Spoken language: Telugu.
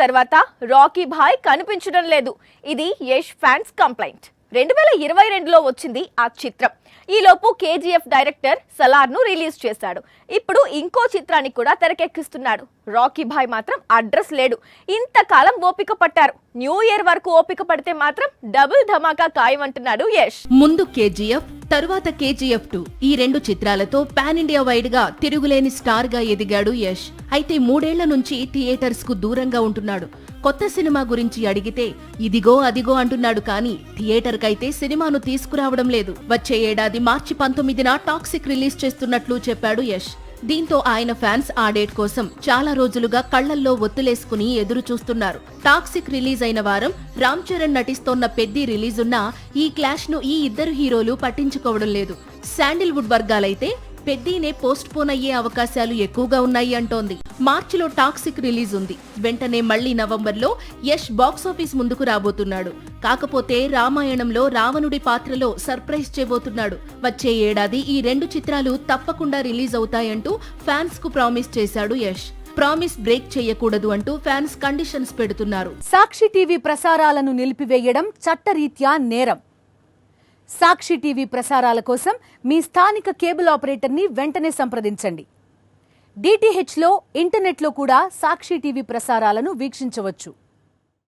తర్వాత రాకీ భాయ్ కనిపించడం లేదు. ఇది యష్ ఫ్యాన్స్ కంప్లైంట్. 2022లో వచ్చింది ఆ చిత్రం. ఈలోపు కేజీఎఫ్ డైరెక్టర్ సలార్ను రిలీజ్ చేశాడు. ఇప్పుడు ఇంకో చిత్రాన్ని కూడా తెరకెక్కిస్తున్నాడు. రాకీ భాయ్ మాత్రం అడ్రస్ లేడు. ఇంతకాలం ఓపిక పట్టారు. న్యూ ఇయర్ వరకు ఓపిక పడితే మాత్రం డబుల్ ధమాకా ఖాయమంటున్నాడు యష్. ముందు కేజీఎఫ్, తరువాత కేజీఎఫ్ 2 ఈ రెండు చిత్రాలతో పాన్ ఇండియా వైడ్ గా తిరుగులేని స్టార్ గా ఎదిగాడు యష్. అయితే 3 ఏళ్ల నుంచి థియేటర్స్ కు దూరంగా ఉంటున్నాడు. కొత్త సినిమా గురించి అడిగితే ఇదిగో అదిగో అంటున్నాడు, కానీ థియేటర్ కైతే సినిమాను తీసుకురావడం లేదు. వచ్చే ఏడాది మార్చి 19న టాక్సిక్ రిలీజ్ చేస్తున్నట్లు చెప్పాడు యష్. దీంతో ఆయన ఫ్యాన్స్ ఆ డేట్ కోసం చాలా రోజులుగా కళ్లల్లో ఒత్తులేసుకుని ఎదురు చూస్తున్నారు. టాక్సిక్ రిలీజ్ అయిన వారం రామ్ చరణ్ నటిస్తోన్న పెద్ది రిలీజ్ ఉన్నా ఈ క్లాష్ ను ఈ ఇద్దరు హీరోలు పట్టించుకోవడం లేదు. శాండిల్వుడ్ వర్గాలైతే పెద్దీనే పోస్ట్ పోన్ అయ్యే అవకాశాలు ఎక్కువగా ఉన్నాయి అంటోంది. మార్చిలో టాక్సిక్ రిలీజ్ ఉంది. వెంటనే మళ్లీ నవంబర్లో యష్ బాక్సాఫీస్ ముందుకు రాబోతున్నాడు. కాకపోతే రామాయణంలో రావణుడి పాత్రలో సర్ప్రైజ్ చేయబోతున్నాడు. వచ్చే ఏడాది ఈ రెండు చిత్రాలు తప్పకుండా రిలీజ్ అవుతాయంటూ ఫ్యాన్స్ కు ప్రామిస్ చేశాడు యష్. ప్రామిస్ బ్రేక్ చేయకూడదు అంటూ ఫ్యాన్స్ కండిషన్స్ పెడుతున్నారు. సాక్షి టీవీ ప్రసారాలను నిలిపివేయడం చట్టరీత్యా నేరం. సాక్షి టీవీ ప్రసారాల కోసం మీ స్థానిక కేబుల్ ఆపరేటర్ని వెంటనే సంప్రదించండి. డిటిహెచ్లో, ఇంటర్నెట్లో కూడా సాక్షి టీవీ ప్రసారాలను వీక్షించవచ్చు.